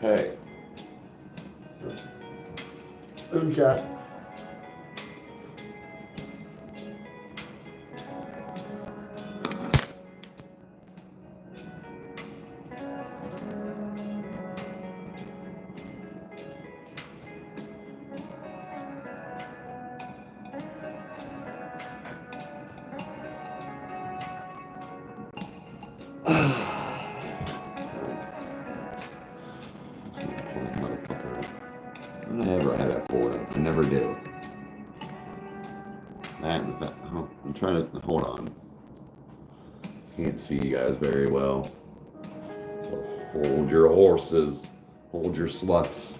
Hey. Chat. I never had that pulled up. I never do. I'm trying to hold on. Can't see you guys very well. So hold your horses. Hold your sluts.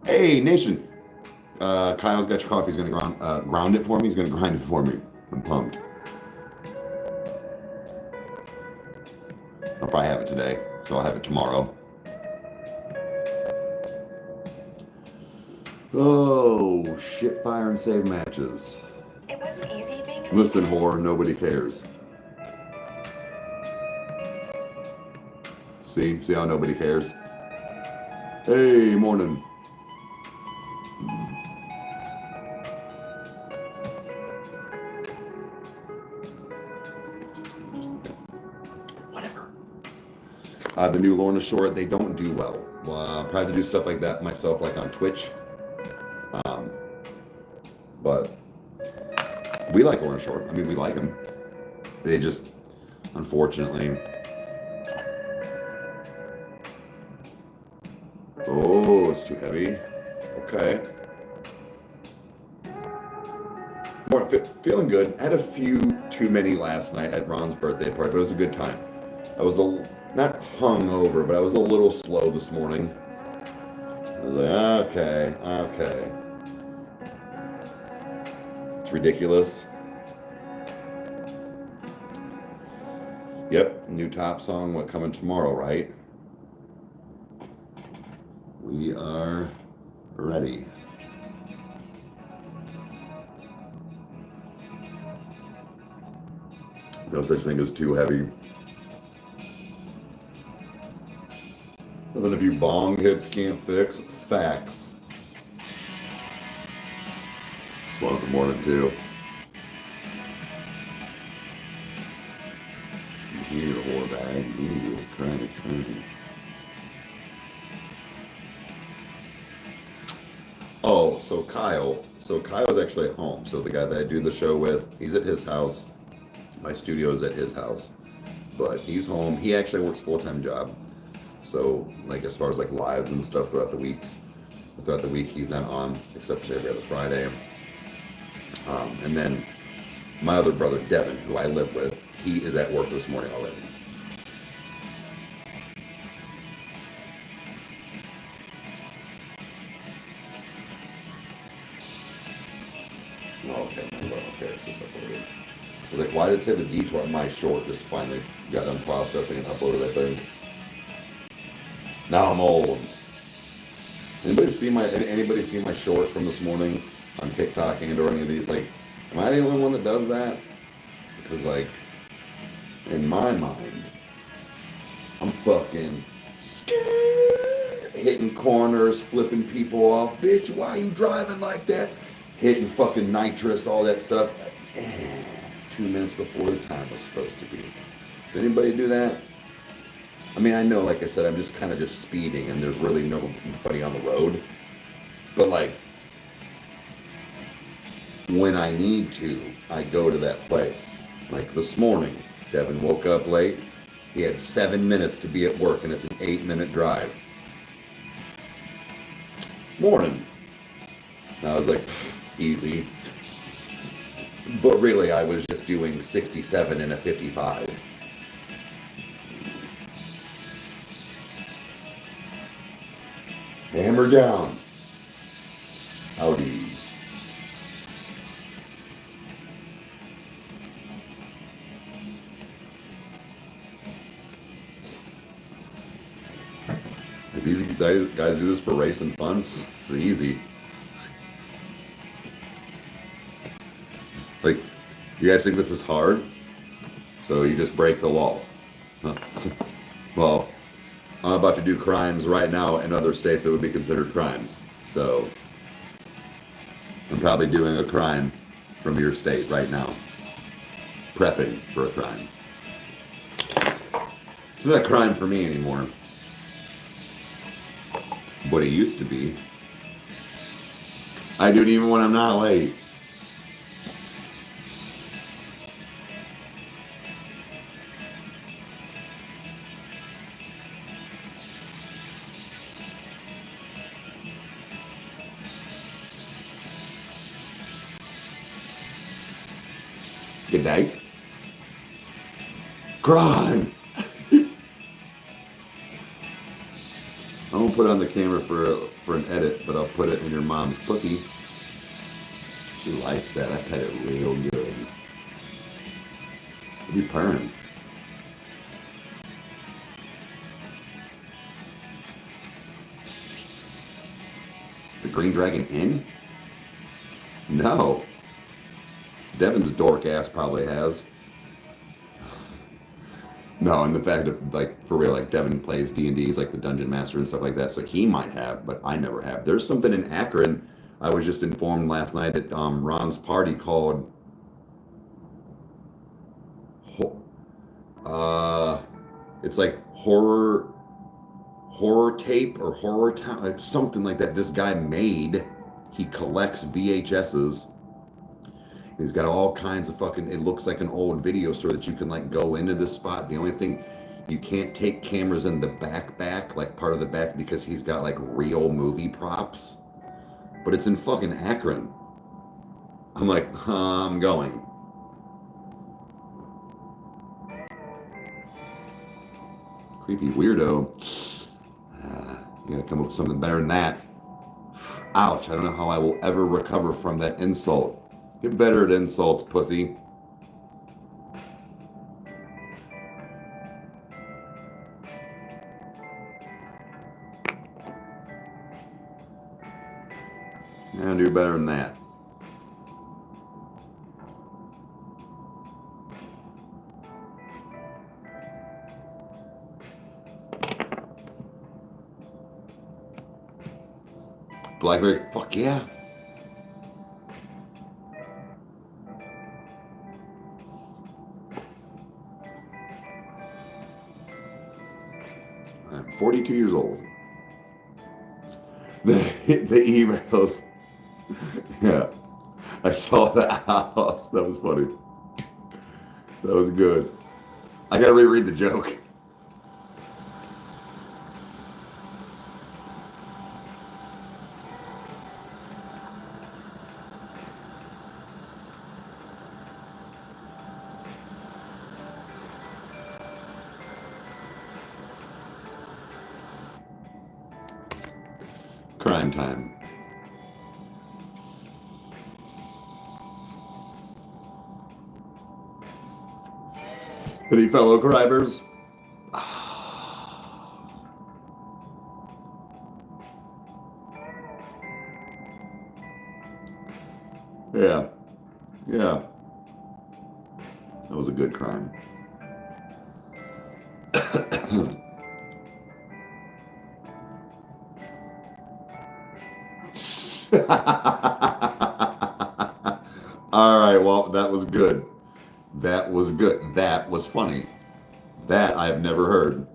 Hey, Nation. Kyle's got your coffee. He's going to ground it for me. He's going to grind it for me. I'm pumped. I'll probably have it today, so I'll have it tomorrow. Oh, shit, fire and save matches. It wasn't easy being a Listen, whore, nobody cares. See how nobody cares? Hey, morning. Whatever. The new Lorna short, they don't do well. Probably have to do stuff like that myself, like on Twitch. But we like Lorna short. I mean, we like them. They just, unfortunately. Oh, it's too heavy. Okay. Feeling good. I had a few too many last night at Ron's birthday party, but it was a good time. I was not hungover, but I was a little slow this morning. I was like, okay. It's ridiculous. Yep, new top song, what, coming tomorrow, right? We are ready. No such thing as too heavy. Nothing if you bong hits can't fix. Facts. Slow in the morning too. Here, whore bag. Jesus Christ. Oh, so Kyle's actually at home. So the guy that I do the show with, he's at his house. My studio's at his house. But he's home. He actually works a full-time job. So, like, as far as like lives and stuff throughout the week, he's not on, except for every other Friday. And then my other brother, Devin, who I live with, he is at work this morning already. Okay, it's just uploaded. I was like, why did it say the detour on my short just finally got done processing and uploaded, I think. Now I'm old. Anybody see my short from this morning on TikTok and or any of these? Like, am I the only one that does that? Because, like, in my mind, I'm fucking scared, hitting corners, flipping people off. Bitch, why are you driving like that? Hitting fucking nitrous, all that stuff. 2 minutes before the time was supposed to be. Does anybody do that? I mean, I know, like I said, I'm just kind of just speeding and there's really nobody on the road. But, like, when I need to, I go to that place. Like this morning, Devin woke up late. He had 7 minutes to be at work and it's an 8-minute drive. Morning. And I was like, easy. But really, I was just doing 67 and a 55. Hammer down. Howdy. These guys do this for race and fun? It's easy. Like, you guys think this is hard? So you just break the law. Huh. Well, I'm about to do crimes right now in other states that would be considered crimes. So I'm probably doing a crime from your state right now. Prepping for a crime. It's not a crime for me anymore. But it used to be. I do it even when I'm not late. Good night. Crime! I won't put it on the camera for an edit, but I'll put it in your mom's pussy. She likes that. I pet it real good. It'll be purring. The Green Dragon Inn? No. Devin's dork ass probably has. No, and the fact that, like, for real, like, Devin plays D&D, he's like the Dungeon Master and stuff like that, so he might have, but I never have. There's something in Akron, I was just informed last night at Ron's party called, it's like horror tape or horror town, like something like that. This guy made, he collects VHSs. He's got all kinds of fucking, it looks like an old video store that you can like go into this spot. The only thing, you can't take cameras in the back, like part of the back, because he's got like real movie props. But it's in fucking Akron. I'm like, I'm going. Creepy weirdo. You gotta come up with something better than that. Ouch, I don't know how I will ever recover from that insult. Get better at insults, pussy. Yeah, do better than that. Blackberry, fuck yeah. I'm 42 years old. The emails. Yeah. I saw the house. That was funny. That was good. I gotta reread the joke. Crime time. Any fellow crimers? Yeah. Yeah. That was a good crime. All right, well, that was good. That was good. That was funny. That I have never heard.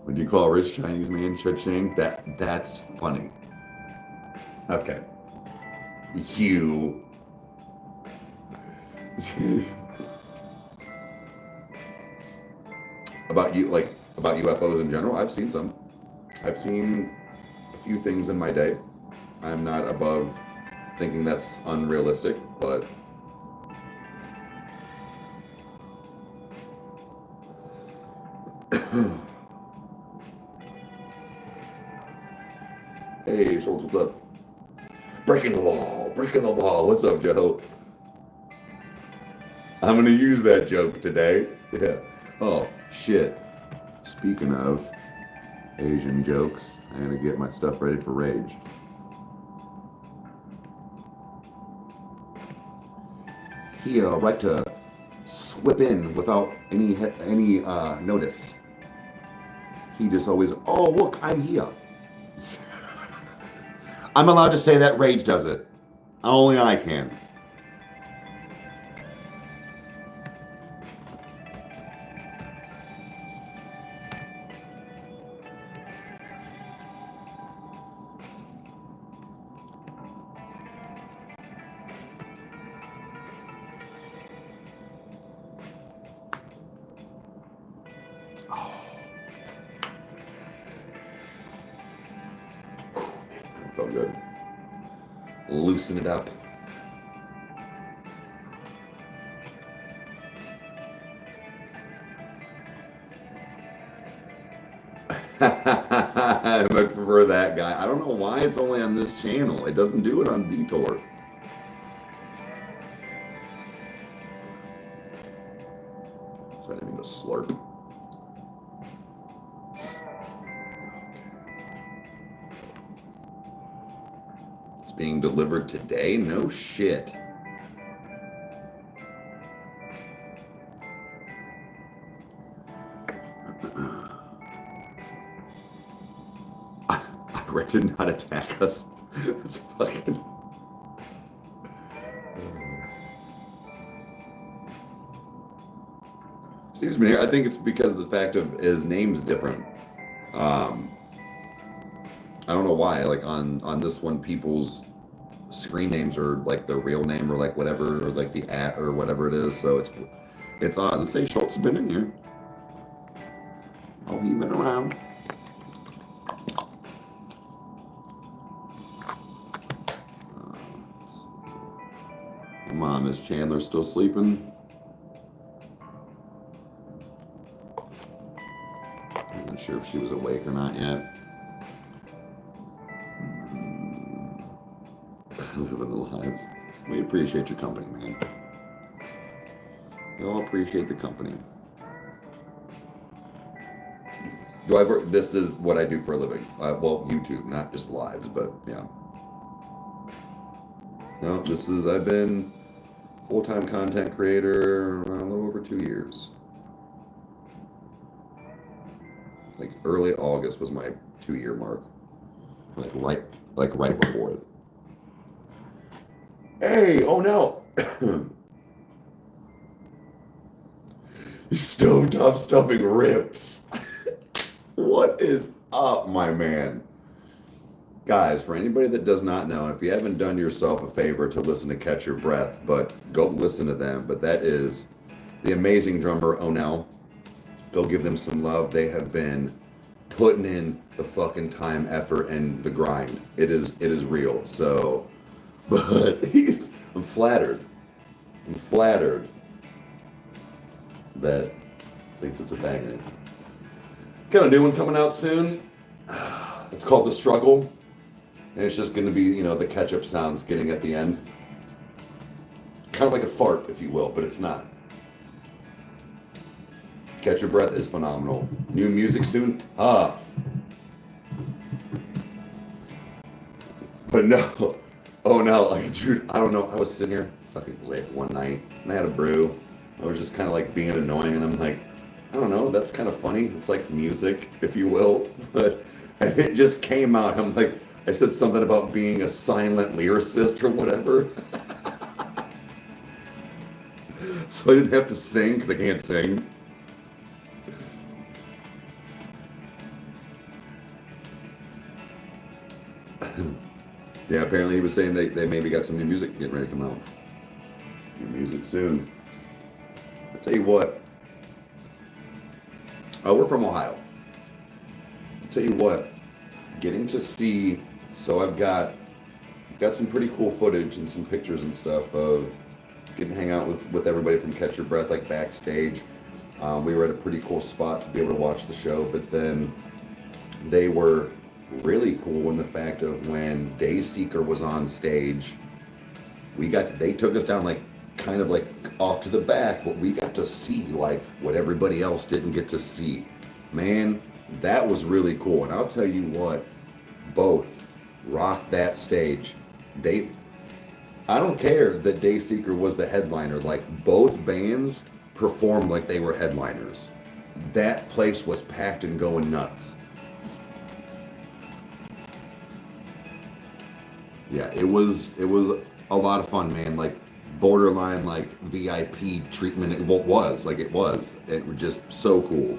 What do you call a rich Chinese man cha-ching? That's funny. Okay. You. About UFOs in general, I've seen some. I've seen a few things in my day. I'm not above thinking that's unrealistic, but hey, Schultz, what's up? Breaking the law, breaking the law. What's up, Joe? I'm gonna use that joke today. Yeah. Oh, shit. Speaking of Asian jokes, I'm gonna get my stuff ready for rage. Here, writer, whip in without any notice. He just always, oh look, I'm here. I'm allowed to say that Rage does it. Only I can. Felt good. Loosen it up. I prefer that guy. I don't know why it's only on this channel. It doesn't do it on Detour. So I didn't mean to slurp. It's being delivered today? No shit. Rick did not attack us. It's fucking... Steve's been here. I think it's because of the fact of his name's different. I don't know why. Like on this one, people's screen names are like their real name or like whatever, or like the @ or whatever it is. So it's odd. Let's say Schultz has been in here. Oh, he's been around. Mom, is Chandler still sleeping? I'm not sure if she was awake or not yet. Living the lives. We appreciate your company, man. We all appreciate the company. This is what I do for a living. Well, YouTube, not just lives, but yeah. No, I've been full-time content creator a little over 2 years. Like early August was my 2-year mark. Like right before it. Hey, oh no. Stovetop stuffing rips. What is up, my man? Guys, for anybody that does not know, if you haven't done yourself a favor to listen to Catch Your Breath, but go listen to them. But that is the amazing drummer, Onel. Go give them some love. They have been putting in the fucking time, effort, and the grind. It is real. So, but I'm flattered. I'm flattered that thinks it's a banger. Got a new one coming out soon. It's called The Struggle. And it's just going to be, you know, the catch-up sounds getting at the end. Kind of like a fart, if you will, but it's not. Catch Your Breath is phenomenal. New music soon? Tough. But no. Oh no, like, dude, I don't know. I was sitting here fucking lit one night, and I had a brew. I was just kind of like being annoying, and I'm like, I don't know, that's kind of funny. It's like music, if you will. But and it just came out. I'm like, I said something about being a silent lyricist or whatever. So I didn't have to sing because I can't sing. Yeah, apparently he was saying they maybe got some new music getting ready to come out. New music soon. I'll tell you what. Oh, we're from Ohio. I'll tell you what. Getting to see, so I've got some pretty cool footage and some pictures and stuff of getting to hang out with everybody from Catch Your Breath, like backstage. We were at a pretty cool spot to be able to watch the show, but then they were really cool in the fact of when Dayseeker was on stage, they took us down like kind of like off to the back, but we got to see like what everybody else didn't get to see. Man, that was really cool. And I'll tell you what, both rocked that stage. I don't care that Dayseeker was the headliner. Like, both bands performed like they were headliners. That place was packed and going nuts. Yeah, it was a lot of fun, man. Like borderline like VIP treatment. It was. It was just so cool.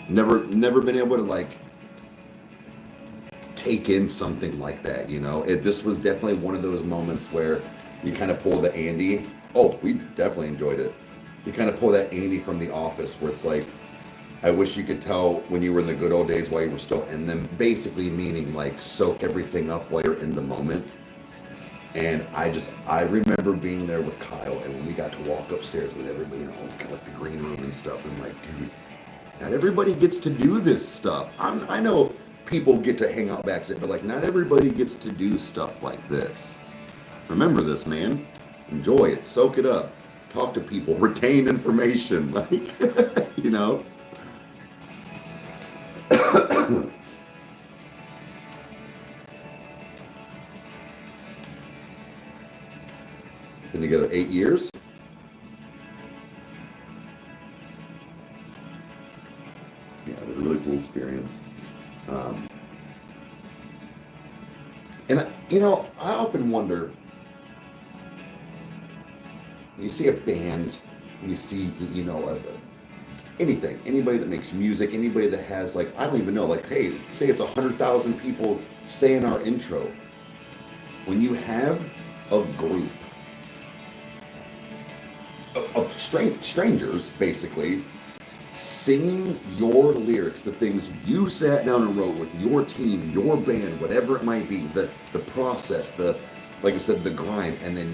Never been able to like take in something like that, you know. This was definitely one of those moments where you kind of pull the Andy. Oh, we definitely enjoyed it. You kind of pull that Andy from The Office, where it's like, I wish you could tell when you were in the good old days while you were still in them. Basically meaning like soak everything up while you're in the moment. And I remember being there with Kyle, and when we got to walk upstairs with everybody, you know, kind of like the green room and stuff, and like, dude, not everybody gets to do this stuff. I know people get to hang out backstage, but like not everybody gets to do stuff like this. Remember this, man. Enjoy it. Soak it up. Talk to people. Retain information. Like, you know. Been together 8 years. Yeah, it was a really cool experience. And I often wonder, you see a band, you see, anybody that makes music, anybody that has like, I don't even know, like, hey, say it's 100,000 people saying our intro. When you have a group of strangers, basically, singing your lyrics, the things you sat down and wrote with your team, your band, whatever it might be, the process, like I said, the grind, and then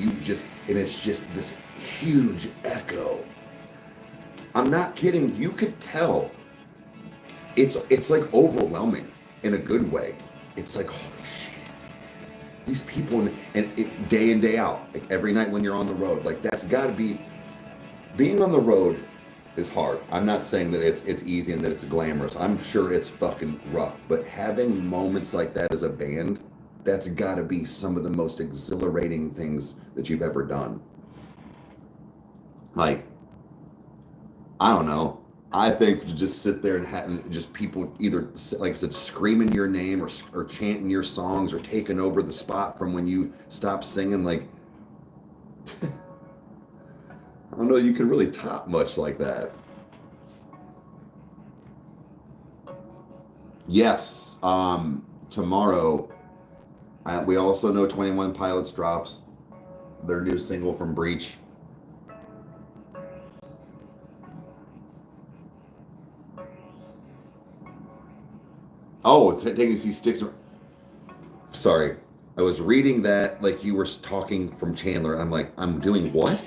it's just this huge echo. I'm not kidding. You could tell. It's like overwhelming in a good way. It's like, holy shit. These people, and day in, day out, like every night when you're on the road, like that's got to be, being on the road is hard. I'm not saying that it's easy and that it's glamorous. I'm sure it's fucking rough. But having moments like that as a band, that's got to be some of the most exhilarating things that you've ever done. Like, I don't know. I think to just sit there and have just people either, like I said, screaming your name or chanting your songs or taking over the spot from when you stop singing, like, I don't know, you can really top much like that. Yes, tomorrow, we also know 21 Pilots drops their new single from Breach. Oh, taking these sticks. Sorry, I was reading that like you were talking from Chandler, and I'm like, I'm doing what?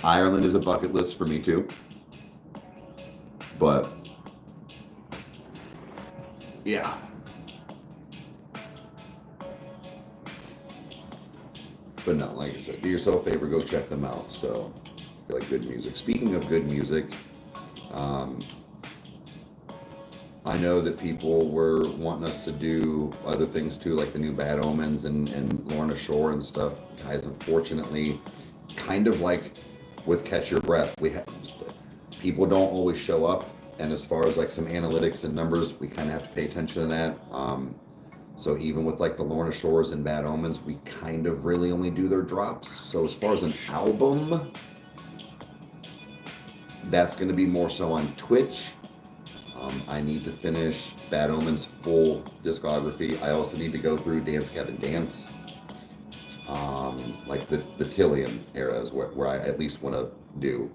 Ireland is a bucket list for me too. But yeah. But no, like I said, do yourself a favor, go check them out. So, like good music. Speaking of good music, I know that people were wanting us to do other things too, like the new Bad Omens and Lorna Shore and stuff. Guys, unfortunately, kind of like with Catch Your Breath, people don't always show up. And as far as like some analytics and numbers, we kind of have to pay attention to that. So even with like the Lorna Shores and Bad Omens, we kind of really only do their drops. So as far as an album, that's going to be more so on Twitch. I need to finish Bad Omens' full discography. I also need to go through Dance Gavin Dance. Like the Tillian era is where I at least want to do.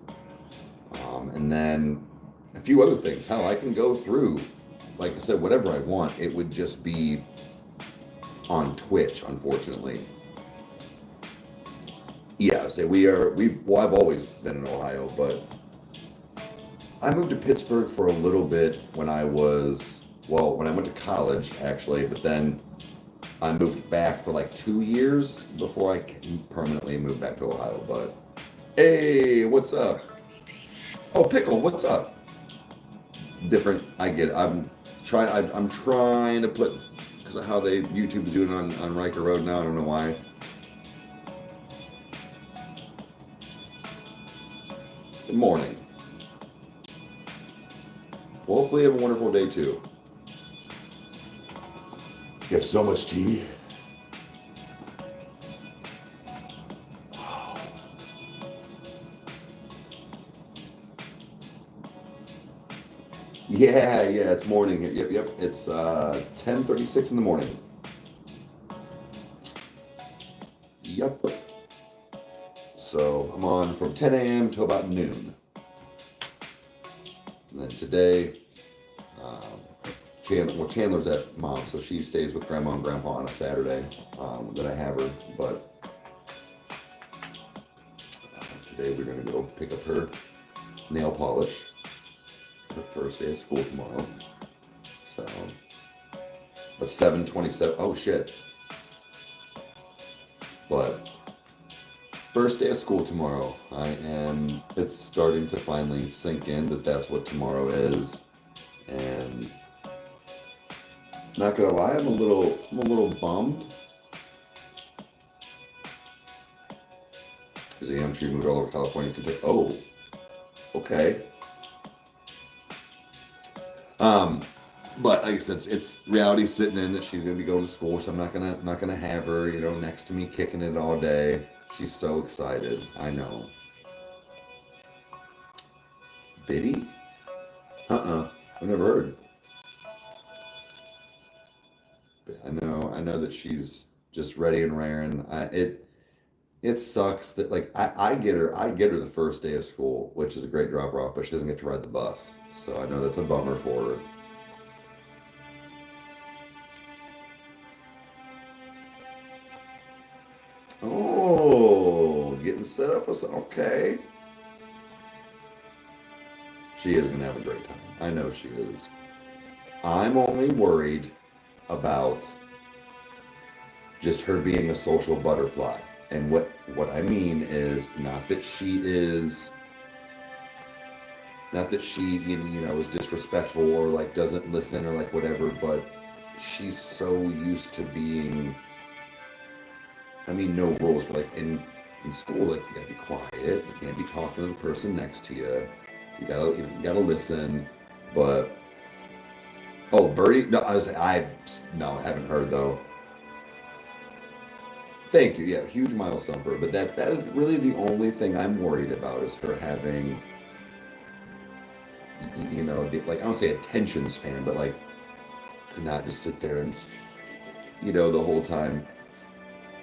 And then a few other things. Hell, I can go through, like I said, whatever I want. It would just be on Twitch, unfortunately. Yeah, so I've always been in Ohio, but I moved to Pittsburgh for a little bit when I went to college, actually, but then I moved back for like 2 years before I permanently moved back to Ohio. But hey, what's up? Oh, Pickle, what's up? Different, I get it. I'm trying to put, because that how they YouTube do it on Rykerroad now? I don't know why. Good morning. Well, hopefully you have a wonderful day too. You have so much tea. Yeah, it's morning. Yep. It's 10:36 in the morning. Yep. So I'm on from 10 a.m. to about noon. And then today, Chandler's at mom, so she stays with grandma and grandpa on a Saturday that I have her. But today we're gonna go pick up her nail polish. Her first day of school tomorrow. So, but 7:27. Oh shit. But first day of school tomorrow. It's starting to finally sink in that that's what tomorrow is. And not gonna lie, I'm a little bummed. Because I'm sure you moved all over California to take. Oh, okay. But like I said, it's reality sitting in that she's gonna be going to school, so I'm not gonna have her, next to me kicking it all day. She's so excited. I know. Biddy? I've never heard. I know that she's just ready and raring. It sucks that I get her the first day of school, which is a great drop off, but she doesn't get to ride the bus. So I know that's a bummer for her. Oh, getting set up with okay. She is gonna have a great time. I know she is. I'm only worried about just her being a social butterfly. And what I mean is not that she is disrespectful or doesn't listen or whatever, but she's so used to being, no rules, but in school, you gotta be quiet. You can't be talking to the person next to you. You gotta listen. But Birdie, no, I haven't heard though. Thank you. Yeah, huge milestone for her. But that is really the only thing I'm worried about is her having, I don't say attention span, but to not just sit there and, the whole time.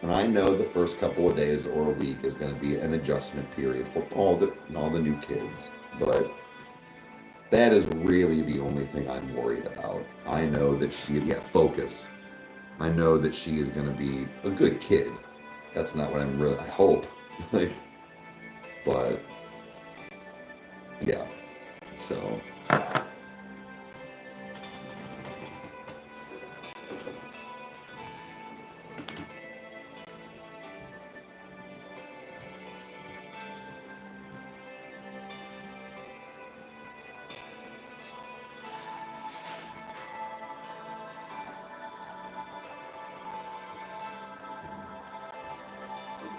And I know the first couple of days or a week is going to be an adjustment period for all the new kids. But that is really the only thing I'm worried about. I know that focus. I know that she is going to be a good kid. That's not what I hope. But yeah. So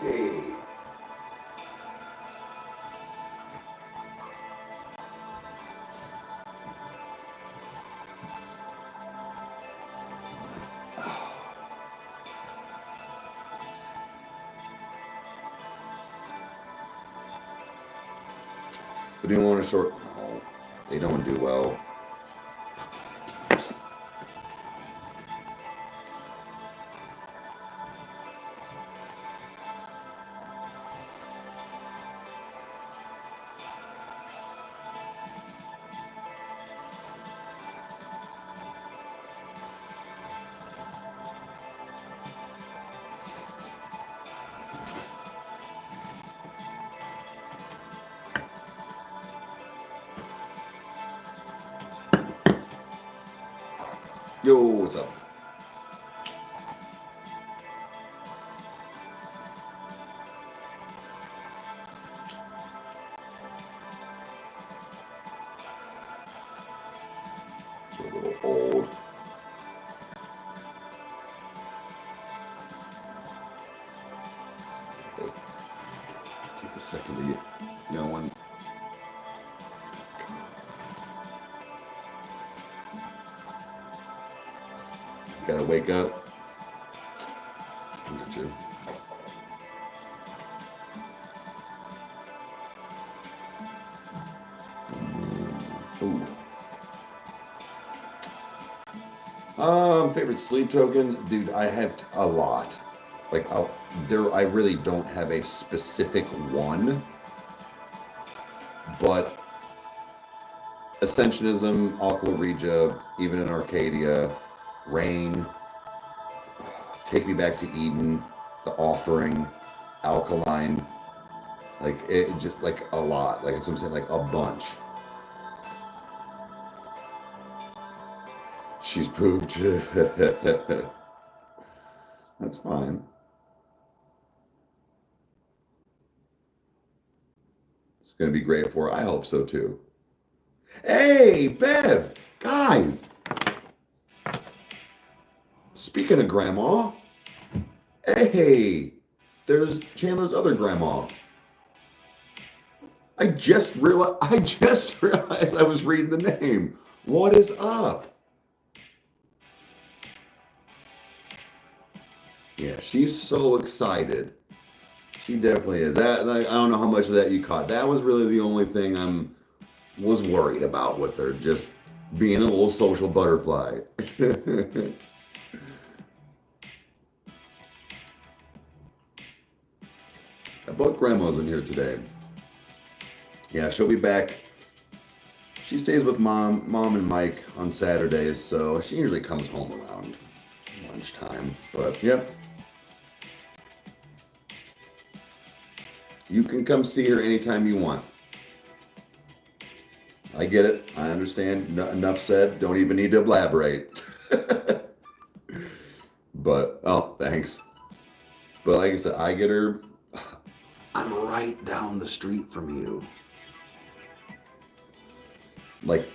okay. The new Lorna Short, no, they don't do well. Yo, what's up? A little old. Take a second to get going. Gotta wake up. Look at you. Ooh. Favorite sleep token, dude. I have a lot. Like, I really don't have a specific one, but Ascensionism, Aqua Regia, even in Arcadia, Rain, Take Me Back to Eden, The Offering, Alkaline, like it just like a lot. Like, that's what I'm saying, like a bunch. She's pooped. That's fine. It's gonna be great for her. I hope so too. Hey, Bev, guys. Speaking of grandma, hey, there's Chandler's other grandma. I just realized I was reading the name. What is up? Yeah, she's so excited. She definitely is. That I don't know how much of that you caught. That was really the only thing was worried about with her, just being a little social butterfly. Both grandmas in here today. Yeah, she'll be back. She stays with mom and Mike on Saturdays, so she usually comes home around lunchtime. But yep. You can come see her anytime you want. I get it. I understand. Enough said. Don't even need to elaborate. But, oh, thanks. But like I said, I get her. I'm right down the street from you. Like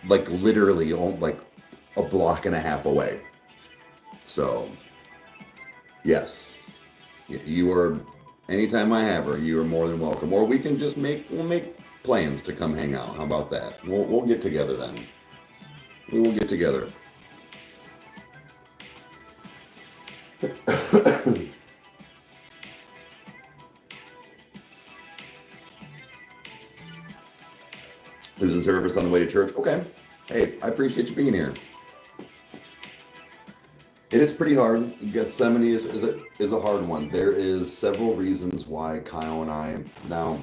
literally, like a block and a half away. So, yes. You are, anytime I have her, you are more than welcome. Or we can just we'll make plans to come hang out. How about that? We'll get together then. We will get together. Losing service on the way to church. Okay. Hey, I appreciate you being here. It is pretty hard. Gethsemane is a hard one. There is several reasons why Kyle and I now.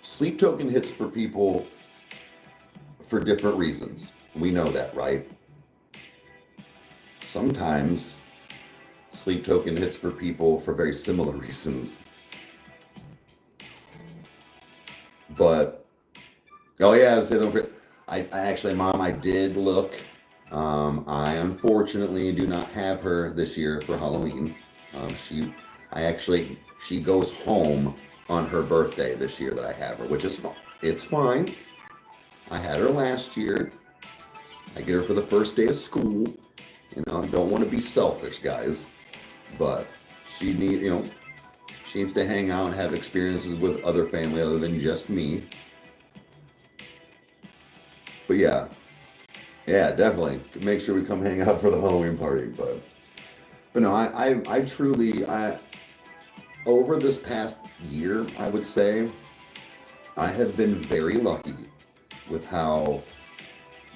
Sleep token hits for people for different reasons. We know that, right? Sometimes sleep token hits for people for very similar reasons. But, oh yeah, I actually, Mom, I did look. I unfortunately do not have her this year for Halloween. She goes home on her birthday this year that I have her, which is fine. It's fine. I had her last year. I get her for the first day of school. You know, I don't want to be selfish, guys, but she needs to hang out and have experiences with other family other than just me. But yeah, definitely make sure we come hang out for the Halloween party. But no, I truly, over this past year, I would say, I have been very lucky with how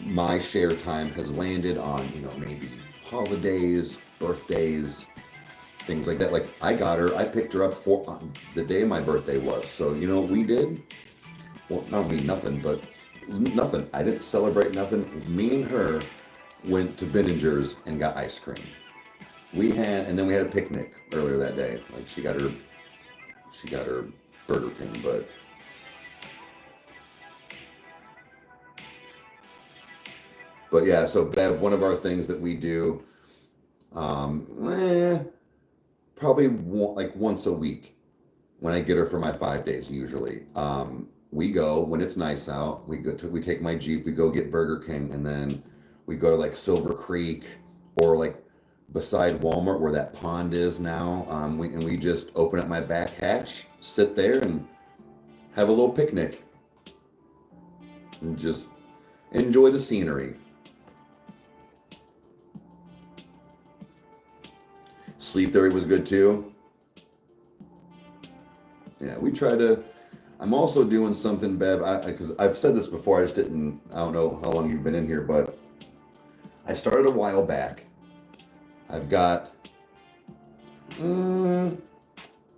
my share time has landed on, maybe holidays, birthdays, things like that. Like I picked her up for the day my birthday was. So you know what we did? Well, not me, nothing, but nothing. I didn't celebrate nothing. Me and her went to Binninger's and got ice cream. And then we had a picnic earlier that day. Like she got her Burger King, but yeah, so Bev, one of our things that we do, probably once a week when I get her for my 5 days usually. We go when it's nice out. We take my Jeep, we go get Burger King, and then we go to like Silver Creek or like beside Walmart where that pond is now. We just open up my back hatch, sit there, and have a little picnic, and just enjoy the scenery. Sleep theory was good too. Yeah, we try to. I'm also doing something, Bev, because I've said this before. I don't know how long you've been in here, but I started a while back. I've got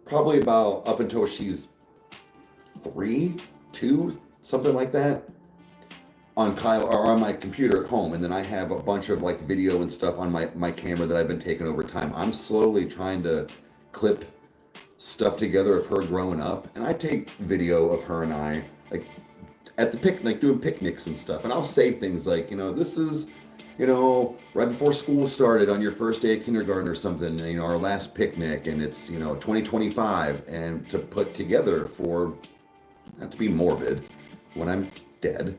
probably about up until she's 3, 2, something like that, on Kyle or on my computer at home, and then I have a bunch of like video and stuff on my camera that I've been taking over time. I'm slowly trying to clip stuff together of her growing up, and I take video of her and I like at the picnic, doing picnics and stuff, and I'll say things like, this is, right before school started on your first day of kindergarten or something, our last picnic, and it's 2025, and to put together for, not to be morbid, when I'm dead,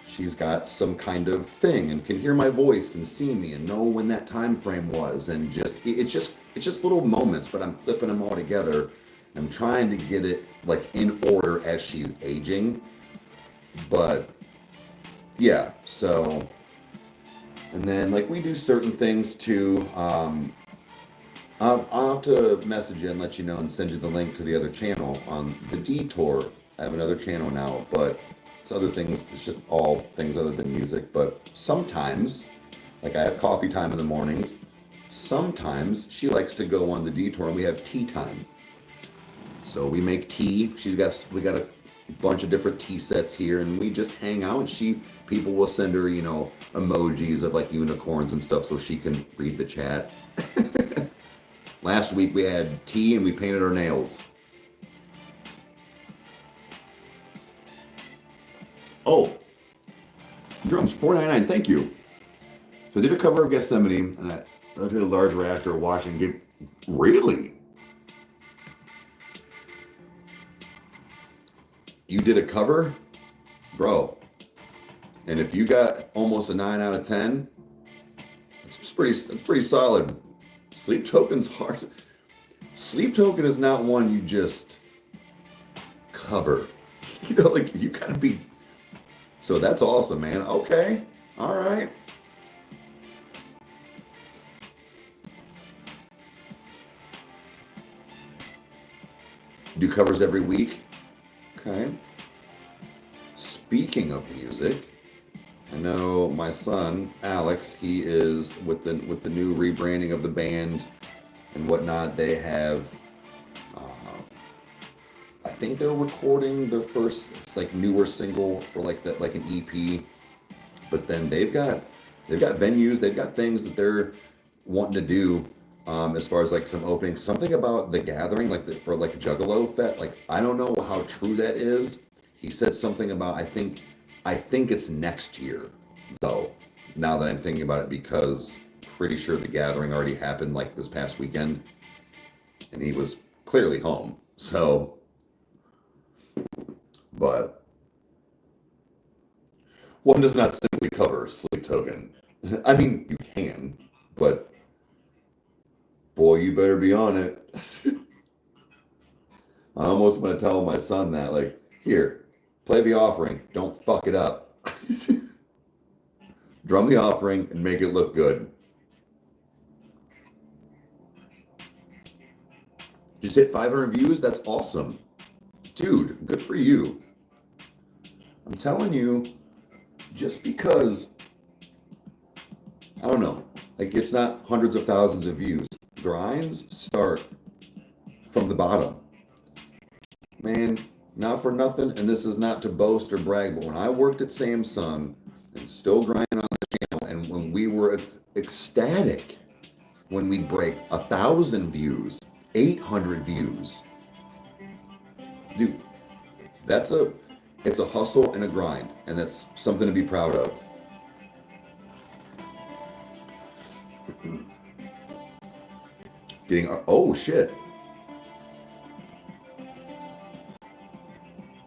she's got some kind of thing and can hear my voice and see me and know when that time frame was, and it's just little moments, but I'm clipping them all together. I'm trying to get it like in order as she's aging. But yeah, so, and then like we do certain things too. I'll have to message you and let you know and send you the link to the other channel on the Detour. I have another channel now, but it's other things. It's just all things other than music. But sometimes, like I have coffee time in the mornings. Sometimes she likes to go on the Detour and we have tea time. So we make tea. We got a bunch of different tea sets here, and we just hang out. People will send her, emojis of like unicorns and stuff so she can read the chat. Last week we had tea and we painted our nails. Oh, drums, $4.99, thank you. So I did a cover of Gethsemane, and I did a large reactor washing game. Really? You did a cover? Bro. And if you got almost a 9 out of 10, it's pretty solid. Sleep Token's hard. Sleep Token is not one you just cover. Like you gotta be. So that's awesome, man. Okay. All right. Do covers every week. Okay. Speaking of music, I know my son Alex. He is with the new rebranding of the band and whatnot. They have, I think they're recording their first, it's like newer single for like an EP. But then they've got venues, they've got things that they're wanting to do. As far as like some openings, something about the gathering, for Juggalo Fest. Like I don't know how true that is. He said something about I think it's next year though. Now that I'm thinking about it, because pretty sure the gathering already happened like this past weekend, and he was clearly home. So, but one does not simply cover Sleep Token. I mean, you can, but. Boy, you better be on it. I almost want to tell my son that, like, here, play the offering. Don't fuck it up. Drum the offering and make it look good. Just hit 500 views? That's awesome. Dude, good for you. I'm telling you, just because, I don't know, like it's not hundreds of thousands of views. Grinds start from the bottom. Man, not for nothing, and this is not to boast or brag, but when I worked at Samsung and still grinding on the channel, and when we were ecstatic when we'd break 1,000 views, 800 views, dude, it's a hustle and a grind, and that's something to be proud of. Oh shit.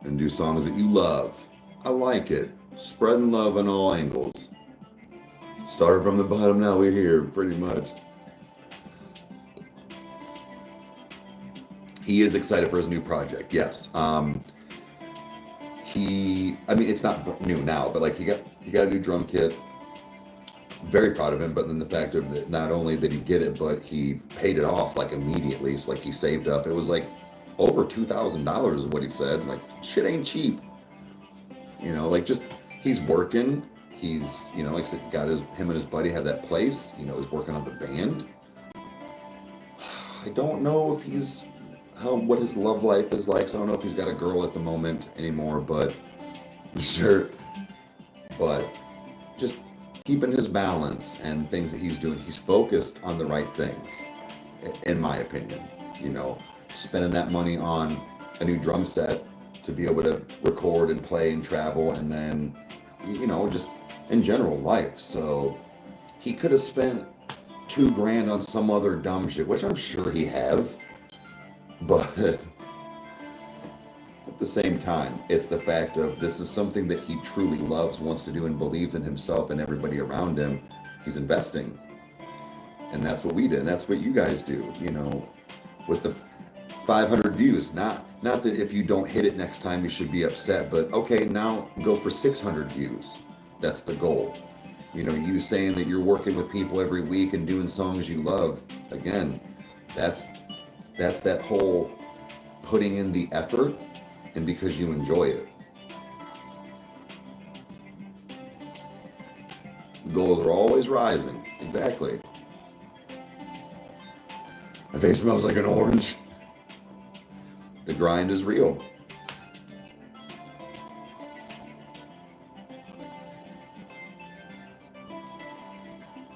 And do songs that you love. I like it. Spreading love on all angles. Started from the bottom, now we're here, pretty much. He is excited for his new project. Yes. I mean, it's not new now, but like he got a new drum kit. Very proud of him. But then the fact of that, not only did he get it, but he paid it off like immediately. So like he saved up. It was like over $2,000 is what he said. Like shit ain't cheap. You know, like just he's working. He's, you know, like I said, him and his buddy have that place. You know, he's working on the band. I don't know if what his love life is like. So I don't know if he's got a girl at the moment anymore, but sure. But just keeping his balance and things that he's doing. He's focused on the right things, in my opinion. You know, spending that money on a new drum set to be able to record and play and travel, and then, you know, just in general life. So he could have spent $2,000 on some other dumb shit, which I'm sure he has. But at the same time, it's the fact of this is something that he truly loves, wants to do, and believes in himself and everybody around him. He's investing. And that's what we did. And that's what you guys do, you know, with the 500 views. Not that if you don't hit it next time, you should be upset, but okay, now go for 600 views. That's the goal. You know, you saying that you're working with people every week and doing songs you love. Again, that's that whole putting in the effort and because you enjoy it. Goals are always rising. Exactly. My face smells like an orange. The grind is real.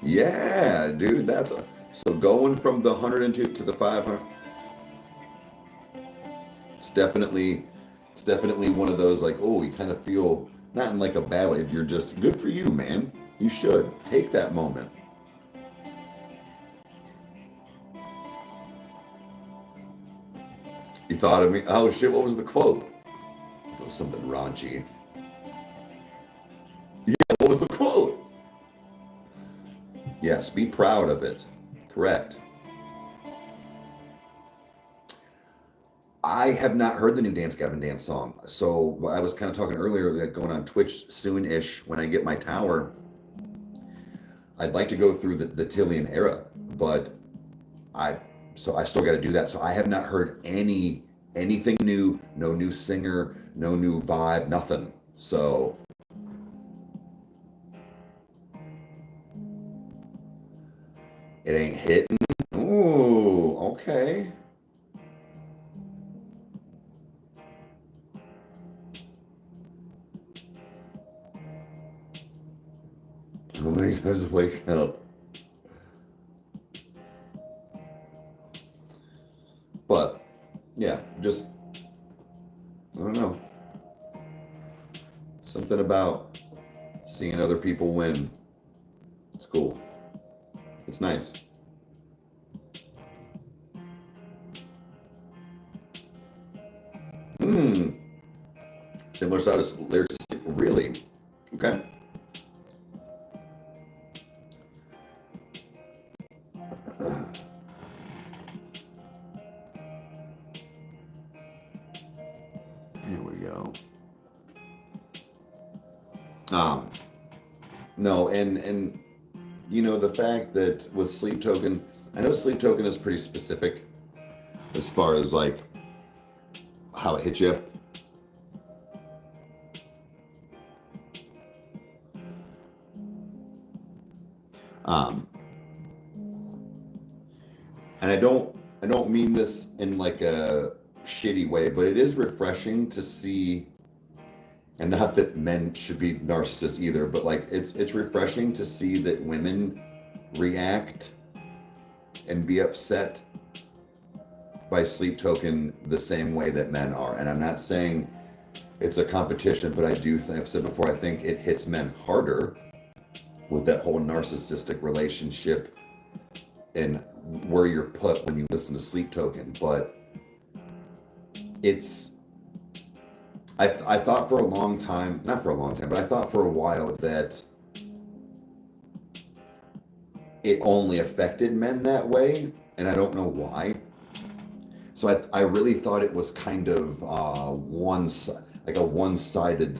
Yeah, dude, so going from the 102 to the 500. It's definitely one of those like, oh, you kind of feel not in like a bad way. You're just good for you, man. You should take that moment. You thought of me? Oh shit! What was the quote? It was something raunchy. Yeah, what was the quote? Yes, be proud of it. Correct. I have not heard the new Dance Gavin Dance song. So I was kind of talking earlier, like going on Twitch soon-ish when I get my tower. I'd like to go through the Tillian era, but I still got to do that. So I have not heard anything new, no new singer, no new vibe, nothing. So it ain't hitting. Ooh, okay. How many times wake up? But yeah, just I don't know. Something about seeing other people win. It's cool. It's nice. Similar style of lyrics. Really? Okay. Here we go. No, and you know, the fact that with Sleep Token, I know Sleep Token is pretty specific as far as like how it hits you. And I don't mean this in like a shitty way, but it is refreshing to see, and not that men should be narcissists either, but like it's refreshing to see that women react and be upset by Sleep Token the same way that men are. And I'm not saying it's a competition, but I do think, I've said before, I think it hits men harder with that whole narcissistic relationship and where you're put when you listen to Sleep Token. But it's, I thought for a long time, not for a long time, but I thought for a while that it only affected men that way, and I don't know why. So I really thought it was kind of like a one-sided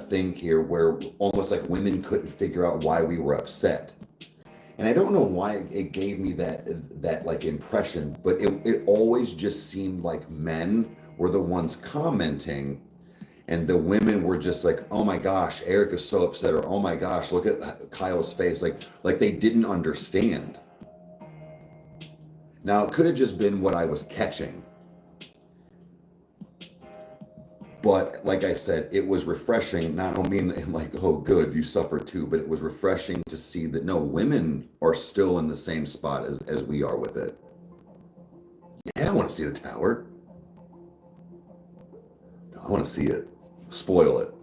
thing here, where almost like women couldn't figure out why we were upset. And I don't know why it gave me that like impression, but it always just seemed like men were the ones commenting, and the women were just like, oh my gosh, Eric is so upset, or oh my gosh, look at Kyle's face, like they didn't understand. Now it could have just been what I was catching, but like I said, it was refreshing. Not, I don't mean like, oh good, you suffer too, but it was refreshing to see that no, women are still in the same spot as we are with it. Yeah, I want to see the tower. I want to see it. Spoil it.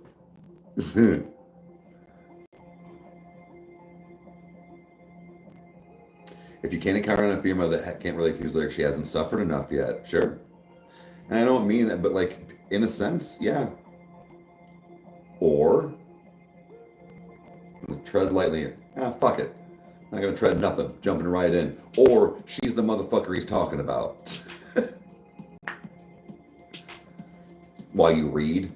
If you can't encounter a female that can't relate to these lyrics, she hasn't suffered enough yet. Sure. And I don't mean that, but like, in a sense, yeah. Or, tread lightly here. Fuck it. Not gonna tread nothing. Jumping right in. Or, she's the motherfucker he's talking about. While you read.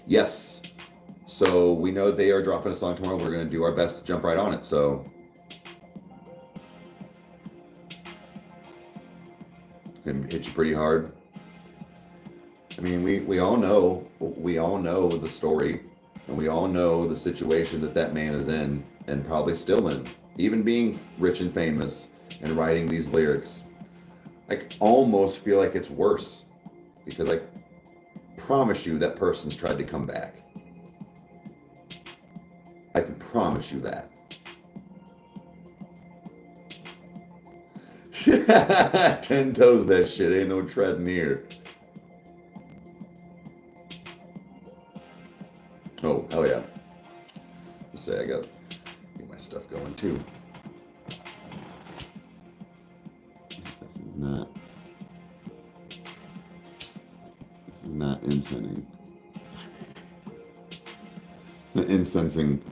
Yes. So we know they are dropping a song tomorrow. We're going to do our best to jump right on it. So it hit you pretty hard. I mean, we all know the story, and we all know the situation that man is in, and probably still in. Even being rich and famous and writing these lyrics, I almost feel like it's worse, because I promise you that person's tried to come back. I can promise you that. 10 toes that shit. Ain't no treading here. Oh, hell yeah. Let's say I gotta get my stuff going too. This is not incensing.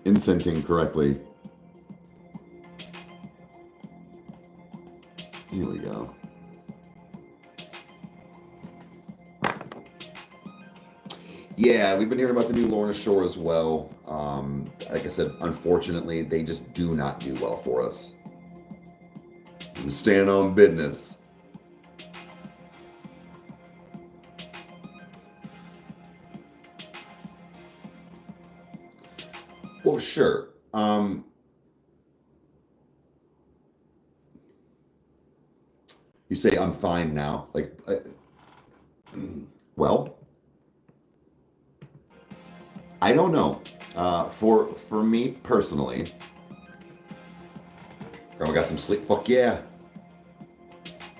Incensing correctly. Here we go. Yeah, we've been hearing about the new Lorna Shore as well. Like I said, unfortunately, they just do not do well for us. I'm standing on business. Well, sure. You say I'm fine now. Like, well, I don't know. For me personally, girl, got some sleep. Fuck yeah.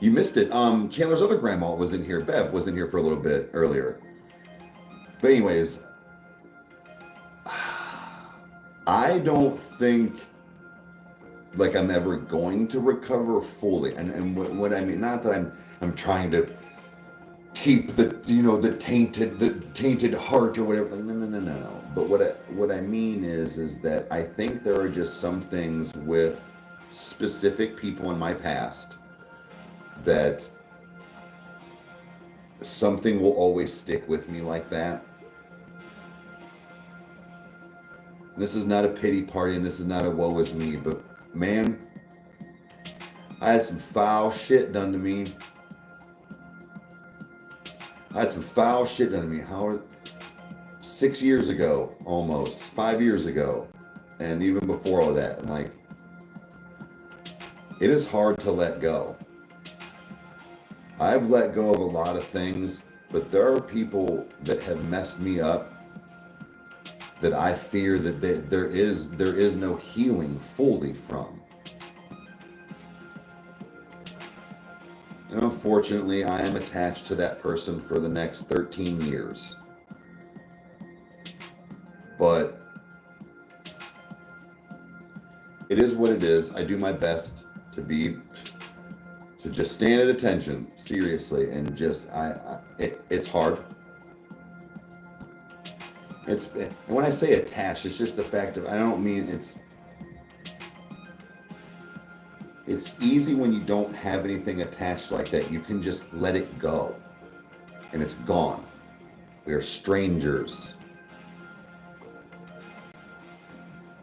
You missed it. Chandler's other grandma was in here. Bev was in here for a little bit earlier. But anyways, I don't think like I'm ever going to recover fully. And what I mean, not that I'm trying to keep the tainted heart or whatever. Like, no. But what I mean is that I think there are just some things with specific people in my past that something will always stick with me like that. This is not a pity party, and this is not a woe is me, but man, I had some foul shit done to me. 6 years ago, almost 5 years ago, and even before all that. And like, it is hard to let go. I've let go of a lot of things, but there are people that have messed me up that I fear that there is no healing fully from. And unfortunately, I am attached to that person for the next 13 years. But it is what it is. I do my best to just stand at attention, seriously, and just it's hard. And when I say attached, it's just the fact of, I don't mean It's easy when you don't have anything attached like that. You can just let it go, and it's gone. We are strangers,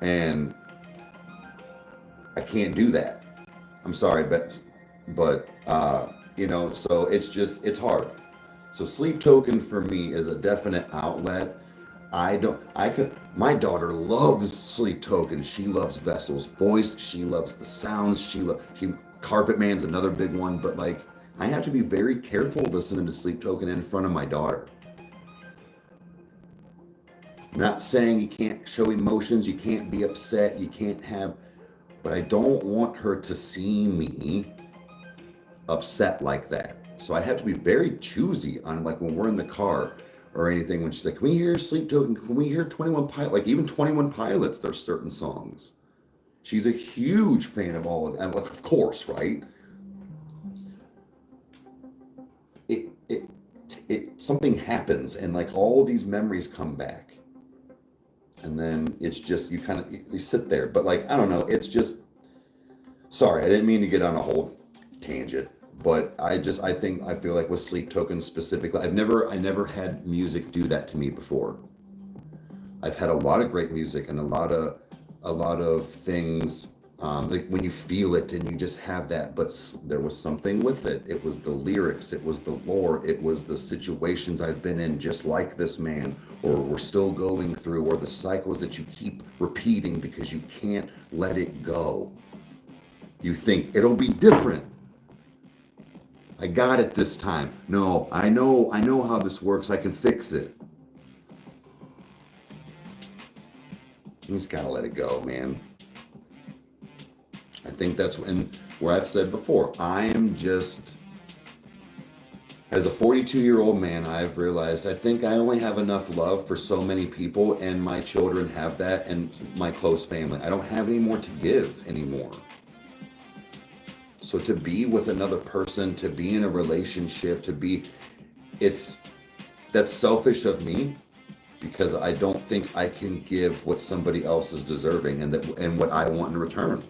and I can't do that. I'm sorry, but you know, so it's hard. So sleep token for me is a definite outlet. My daughter loves sleep tokens. She loves Vessel's voice. She loves the sounds. Carpet Man's another big one, but like, I have to be very careful listening to sleep token in front of my daughter. I'm not saying you can't show emotions, you can't be upset, you can't have, but I don't want her to see me upset like that. So I have to be very choosy on, like, when we're in the car or anything, when she's like, can we hear Sleep Token? Can we hear 21 Pilots? Like, even 21 Pilots, there's certain songs. She's a huge fan of all of them. Like, of course, right? Something happens, and like all of these memories come back. And then it's just, you sit there. But like, I don't know, it's just, sorry, I didn't mean to get on a whole tangent. But I feel like with sleep tokens specifically, I never had music do that to me before. I've had a lot of great music and a lot of things, like when you feel it and you just have that, but there was something with it. It was the lyrics, it was the lore, it was the situations I've been in, just like this man, or we're still going through, or the cycles that you keep repeating because you can't let it go. You think it'll be different. I got it this time. No, I know how this works. I can fix it. You just gotta let it go, man. I think that's where I've said before, I am just, as a 42-year-old man, I've realized I think I only have enough love for so many people, and my children have that, and my close family. I don't have any more to give anymore. So to be with another person, to be in a relationship, that's selfish of me, because I don't think I can give what somebody else is deserving and what I want in return.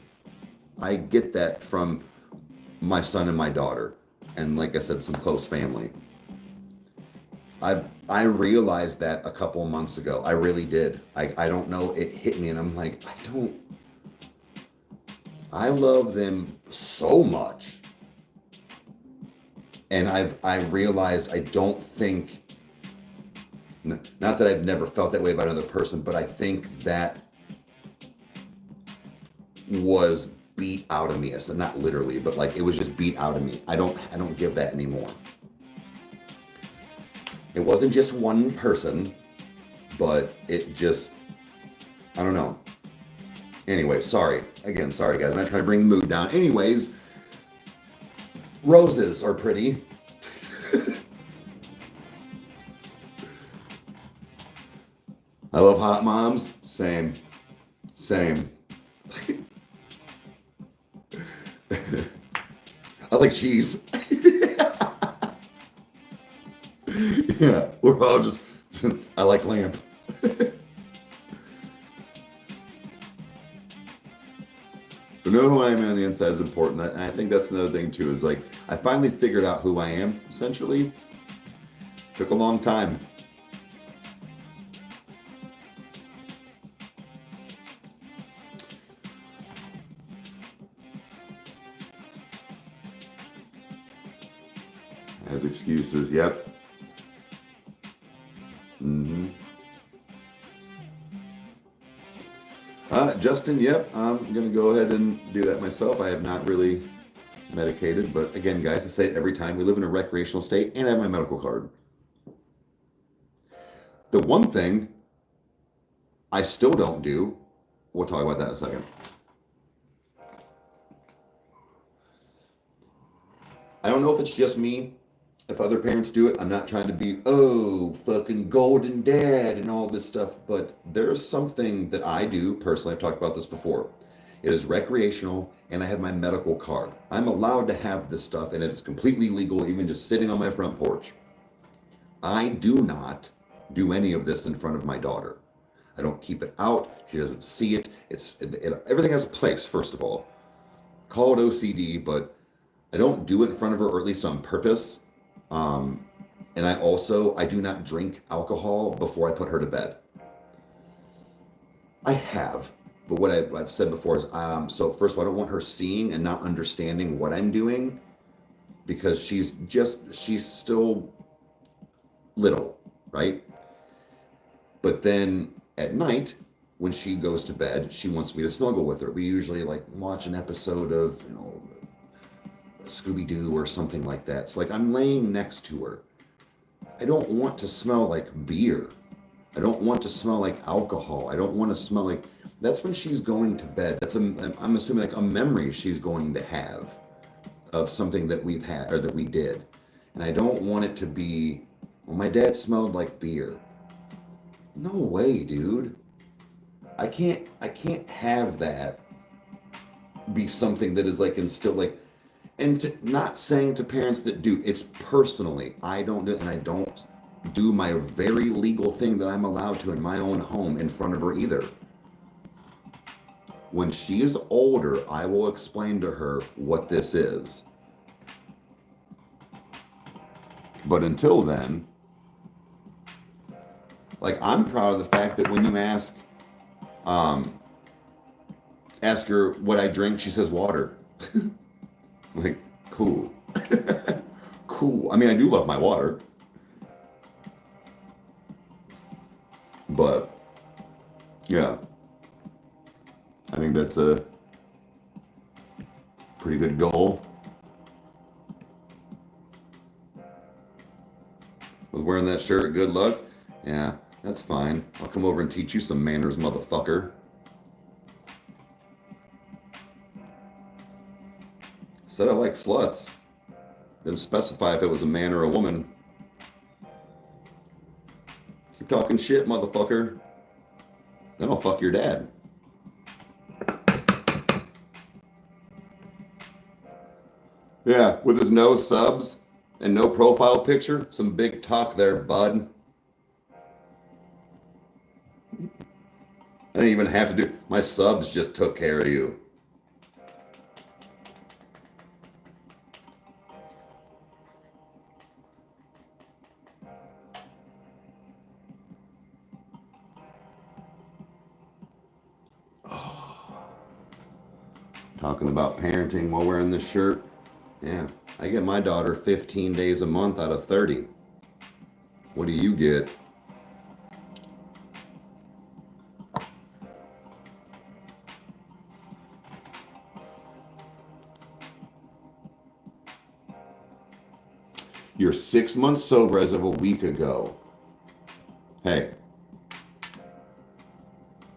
I get that from my son and my daughter, and like I said, some close family. I realized that a couple of months ago. I really did. I don't know, it hit me, and I'm like, I love them so much. And I realized I don't think, not that I've never felt that way about another person, but I think that was beat out of me. It's not literally, but like, it was just beat out of me. I don't give that anymore. It wasn't just one person, but it just, I don't know. Anyway, sorry. Again, sorry guys. I'm not trying to bring the mood down. Anyways, roses are pretty. I love hot moms. Same. I like cheese. Yeah, we're all just, I like lamb. But knowing who I am on the inside is important. And I think that's another thing too, is like, I finally figured out who I am, essentially. Took a long time. Has excuses, yep. Justin, yep, I'm going to go ahead and do that myself. I have not really medicated, but again, guys, I say it every time. We live in a recreational state, and I have my medical card. The one thing I still don't do, we'll talk about that in a second. I don't know if it's just me, if other parents do it. I'm not trying to be, fucking golden dad and all this stuff, but there's something that I do personally. I've talked about this before. It is recreational, and I have my medical card. I'm allowed to have this stuff, and it is completely legal, even just sitting on my front porch. I do not do any of this in front of my daughter. I don't keep it out. She doesn't see it. Everything has a place, first of all. call it OCD, but I don't do it in front of her, or at least on purpose. And I do not drink alcohol before I put her to bed. I have, but what I've said before is, so first of all, I don't want her seeing and not understanding what I'm doing, because she's still little, right? But then at night, when she goes to bed, she wants me to snuggle with her. We usually like watch an episode of, Scooby-Doo or something like that. So like I'm laying next to her. I don't want to smell like beer. I don't want to smell like alcohol. I don't want to smell like, that's when she's going to bed. I'm assuming like a memory she's going to have of something that we've had or that we did. And I don't want it to be, well, my dad smelled like beer. No way, dude. I can't have that be something that is like instilled, like, not saying to parents that do, it's personally, I don't do, and I don't do my very legal thing that I'm allowed to in my own home in front of her either. When she is older, I will explain to her what this is. But until then, like, I'm proud of the fact that when you ask her what I drink, she says water. Like, cool. Cool. I mean, I do love my water. But, yeah. I think that's a pretty good goal. With wearing that shirt, good luck. Yeah, that's fine. I'll come over and teach you some manners, motherfucker. Said I like sluts. Didn't specify if it was a man or a woman. Keep talking shit, motherfucker. Then I'll fuck your dad. Yeah, with his no subs and no profile picture. Some big talk there, bud. I didn't even have to do, my subs just took care of you. Talking about parenting while wearing this shirt. Yeah, I get my daughter 15 days a month out of 30. What do you get? You're 6 months sober as of a week ago. Hey,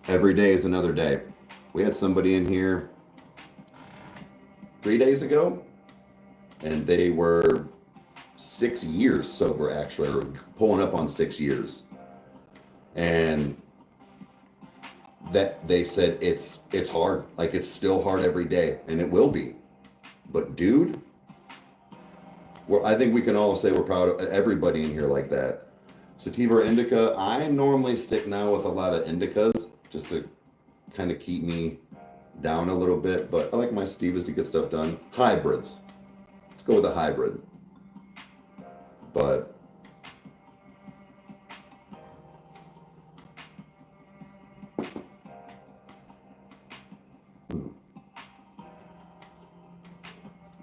every day is another day. We had somebody in here 3 days ago, and they were 6 years sober, actually, or pulling up on 6 years. And that they said it's hard. Like, it's still hard every day, and it will be. But dude, I think we can all say we're proud of everybody in here like that. Sativa or indica, I normally stick now with a lot of indicas just to kind of keep me down a little bit, but I like my sativas to get stuff done. Hybrids. Let's go with a hybrid. But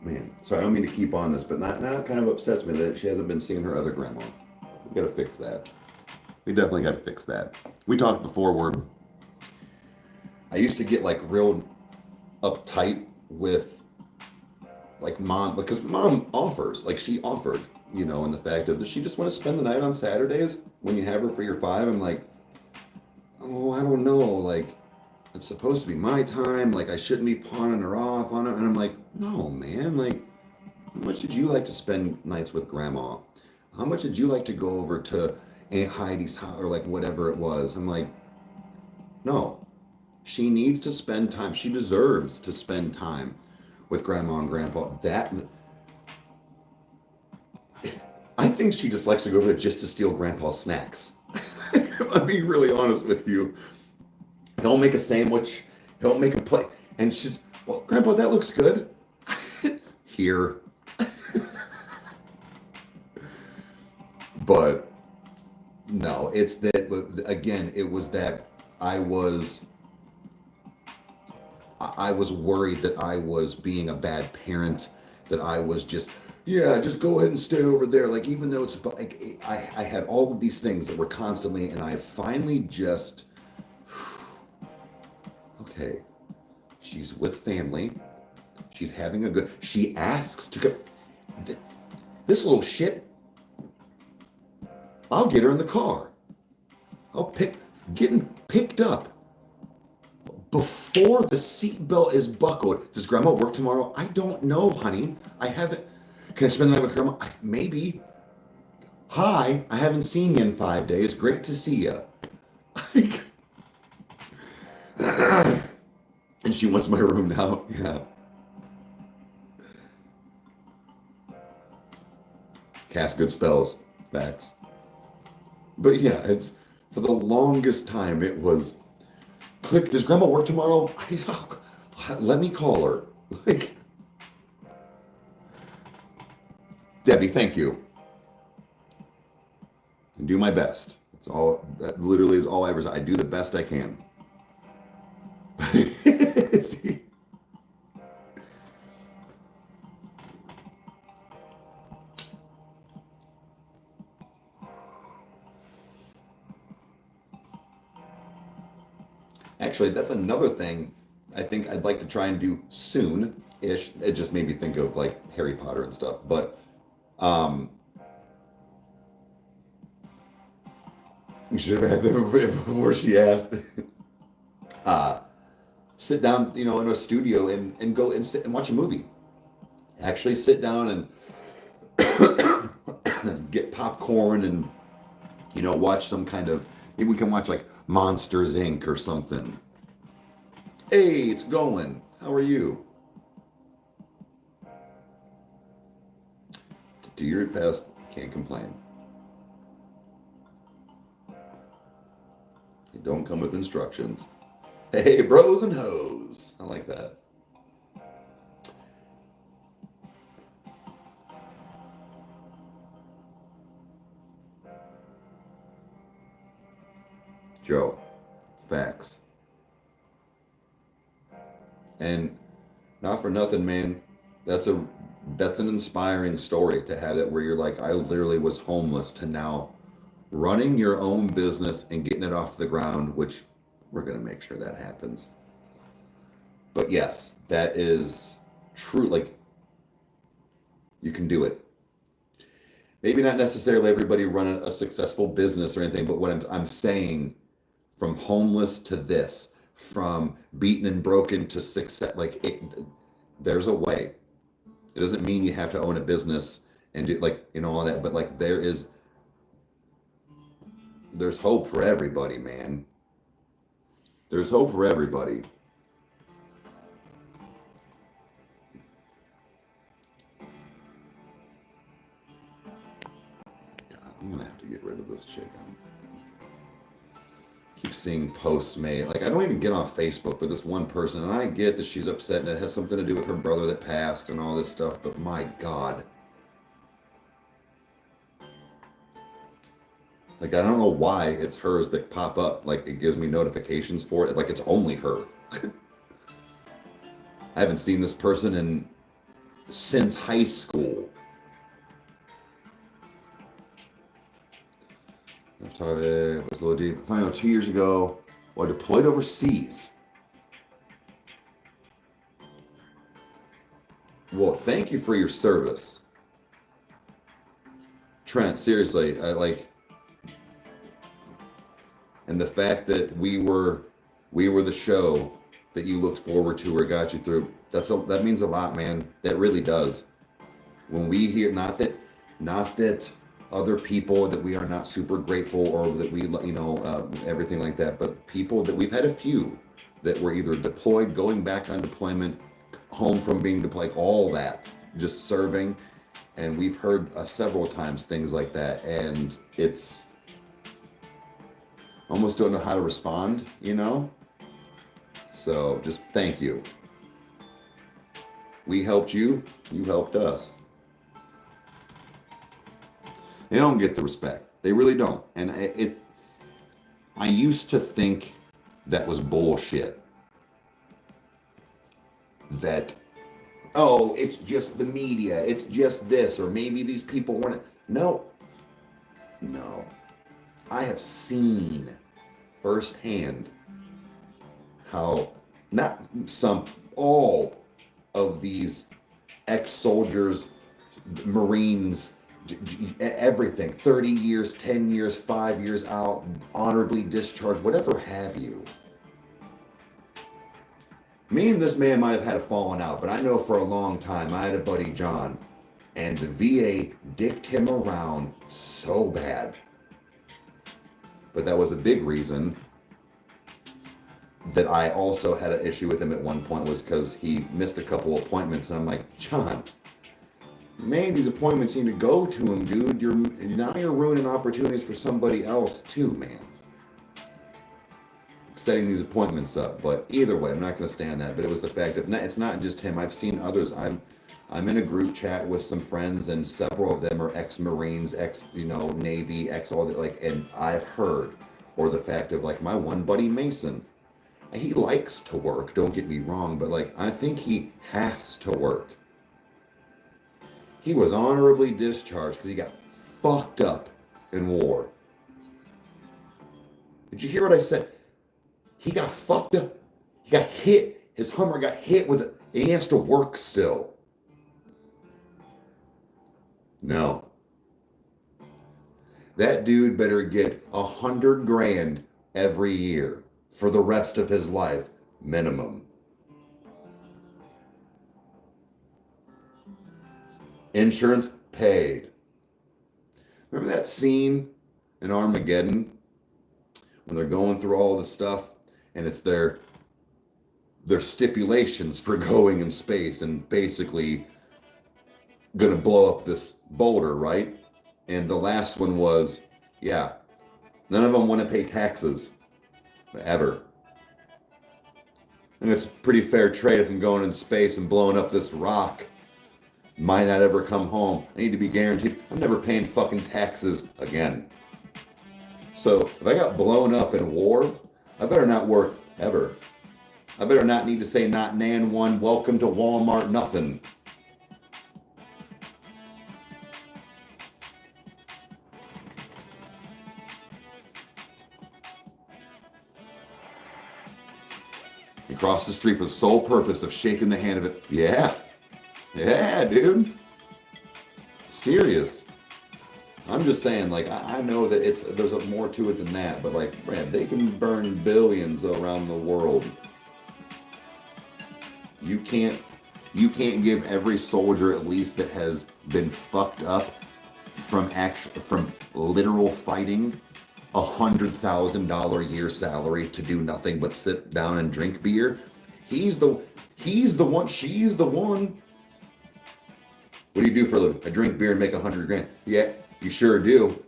man, sorry, I don't mean to keep on this, but now it kind of upsets me that she hasn't been seeing her other grandma. We got to fix that. We definitely got to fix that. We talked before where I used to get like real uptight with like mom, because mom offers, like she offered, and the fact of, does she just want to spend the night on Saturdays when you have her for your 5? I'm like, oh, I don't know. Like, it's supposed to be my time. Like, I shouldn't be pawning her off on it. And I'm like, no, man. Like, how much did you like to spend nights with grandma? How much did you like to go over to Aunt Heidi's house or like whatever it was? I'm like, no. She needs to spend time. She deserves to spend time with grandma and grandpa. I think she just likes to go over there just to steal grandpa's snacks. I'm being really honest with you. He'll make a sandwich. He'll make a plate. And Well, Grandpa, that looks good. Here. But no, it's that, again, it was that I was worried that I was being a bad parent, that I was just, yeah, just go ahead and stay over there. Like, even though it's like, I had all of these things that were constantly, and I finally just, okay, she's with family. She's having a good, she asks to go, this little shit, I'll get her in the car. Getting picked up before the seatbelt is buckled. Does Grandma work tomorrow? I don't know, honey. I haven't. Can I spend the night with Grandma? Maybe. Hi, I haven't seen you in 5 days. Great to see you. And she wants my room now. Yeah. Cast good spells. Facts. But yeah, it's for the longest time it was click. Does Grandma work tomorrow? Let me call her. Like, Debbie, thank you. I do my best. That's all. That literally is all I ever say. I do the best I can. See? Actually, that's another thing I think I'd like to try and do soon-ish. It just made me think of like Harry Potter and stuff. But you should have had that before she asked. Sit down, in a studio and go and sit and watch a movie. Actually sit down and get popcorn and, watch some kind of, maybe we can watch like Monsters Inc. or something. Hey, it's going. How are you? Do your best, can't complain. They don't come with instructions. Hey, bros and hoes. I like that. Joe, facts. And not for nothing, man. That's an inspiring story to have that where you're like, I literally was homeless to now running your own business and getting it off the ground, which we're going to make sure that happens. But yes, that is true. Like, you can do it. Maybe not necessarily everybody running a successful business or anything, but what I'm saying, from homeless to this, from beaten and broken to success, there's a way. It doesn't mean you have to own a business and do all that, but like there's hope for everybody, man. There's hope for everybody. God, I'm gonna have to get rid of this chicken. Keep seeing posts made. Like, I don't even get on Facebook with this one person, and I get that she's upset and it has something to do with her brother that passed and all this stuff, but my God. Like, I don't know why it's hers that pop up. Like, it gives me notifications for it. Like, it's only her. I haven't seen this person since high school. It was a little deep. Finally, 2 years ago, I deployed overseas. Well, thank you for your service. Trent, seriously, and the fact that we were the show that you looked forward to or got you through, that means a lot, man. That really does. When we hear, not that other people that we are not super grateful or that we, everything like that, but people that we've had a few that were either deployed, going back on deployment, home from being deployed, all that, just serving. And we've heard several times things like that. And it's almost don't know how to respond, So just thank you. We helped you, you helped us. They don't get the respect. They really don't. And I used to think that was bullshit. That, oh, it's just the media. It's just this. Or maybe these people weren't. No. No. I have seen firsthand how not some, all of these ex-soldiers, Marines, everything, 30 years, 10 years, 5 years out, honorably discharged, whatever have you. Me and this man might have had a falling out, but I know for a long time I had a buddy, John, and the VA dicked him around so bad. But that was a big reason that I also had an issue with him at one point, was because he missed a couple appointments, and I'm like, John, man, these appointments need to go to him, dude. Now you're ruining opportunities for somebody else too, man. Setting these appointments up, but either way, I'm not going to stand that. But it was the fact that it's not just him. I've seen others. I'm in a group chat with some friends, and several of them are ex-Marines, Navy, all that. Like, and I've heard, or the fact of like my one buddy Mason. He likes to work. Don't get me wrong, but like I think he has to work. He was honorably discharged because he got fucked up in war. Did you hear what I said? He got fucked up. He got hit. His Hummer got hit with it. He has to work still. No. That dude better get $100,000 every year for the rest of his life, minimum. Insurance paid. Remember that scene in Armageddon when they're going through all the stuff and it's their stipulations for going in space and basically gonna blow up this boulder, right? And the last one was, yeah, none of them want to pay taxes ever. And it's a pretty fair trade if I'm going in space and blowing up this rock. Might not ever come home. I need to be guaranteed I'm never paying fucking taxes again. So if I got blown up in war, I better not work ever. I better not need to say not Nan one, welcome to Walmart, nothing. You cross the street for the sole purpose of shaking the hand of it. Yeah. Yeah, dude. Serious. I'm just saying, like, I know that there's more to it than that, but like, man, they can burn billions around the world. You can't give every soldier, at least that has been fucked up from literal fighting, $100,000 a year salary to do nothing but sit down and drink beer. He's the one. She's the one. What do you do for a living? I drink beer and make $100,000. Yeah, you sure do.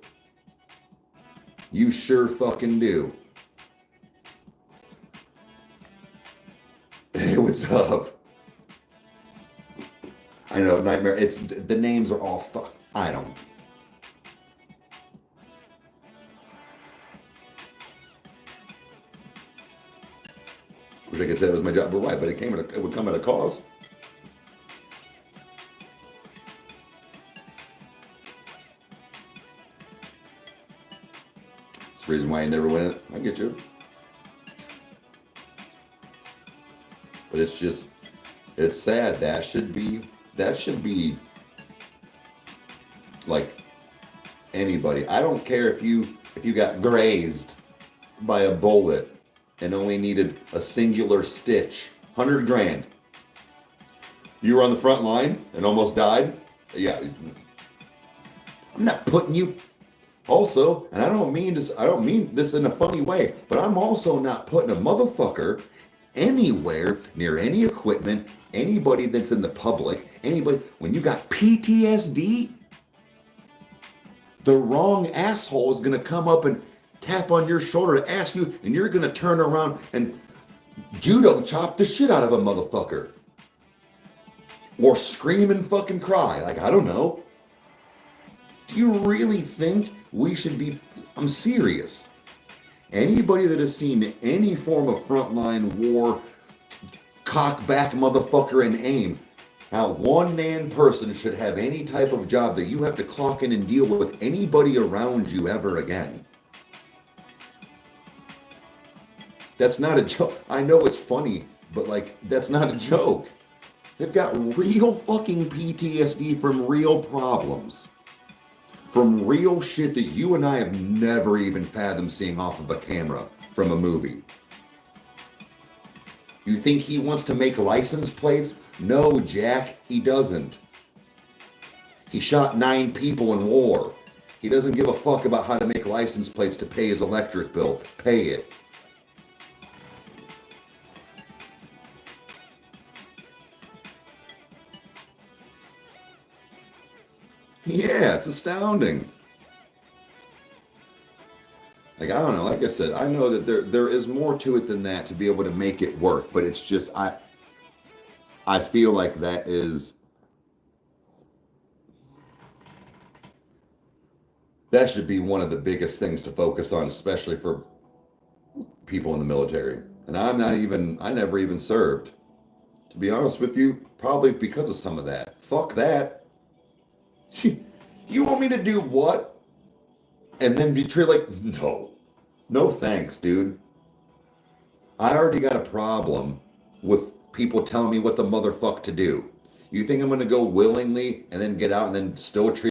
You sure fucking do. Hey, what's up? I know, Nightmare. It's the names are all fuck. I don't. Wish I could say it was my job, but why? But it would come at a cost. That's the reason why I never win it. I get you. But it's just, it's sad. That should be like anybody. I don't care if you got grazed by a bullet and only needed a singular stitch. $100,000. You were on the front line and almost died. Yeah. I'm not putting you. Also, and I don't mean this in a funny way, but I'm also not putting a motherfucker anywhere near any equipment, anybody that's in the public, anybody. When you got PTSD, the wrong asshole is going to come up and tap on your shoulder to ask you, and you're going to turn around and judo chop the shit out of a motherfucker. Or scream and fucking cry. Like, I don't know. Do you really think we should be... I'm serious. Anybody that has seen any form of frontline war, cock back motherfucker and aim, how one man person should have any type of job that you have to clock in and deal with anybody around you ever again. That's not a joke. I know it's funny, but like, that's not a joke. They've got real fucking PTSD from real problems. From real shit that you and I have never even fathomed seeing off of a camera from a movie. You think he wants to make license plates? No, Jack, he doesn't. He shot 9 people in war. He doesn't give a fuck about how to make license plates to pay his electric bill. Pay it. Yeah, it's astounding. Like, I don't know, like I said, I know that there is more to it than that to be able to make it work, but it's just, I feel like that should be one of the biggest things to focus on, especially for people in the military. And I never even served. To be honest with you, probably because of some of that. Fuck that. You want me to do what? And then be treated like, no. No thanks, dude. I already got a problem with people telling me what the motherfuck to do. You think I'm going to go willingly and then get out and then still treat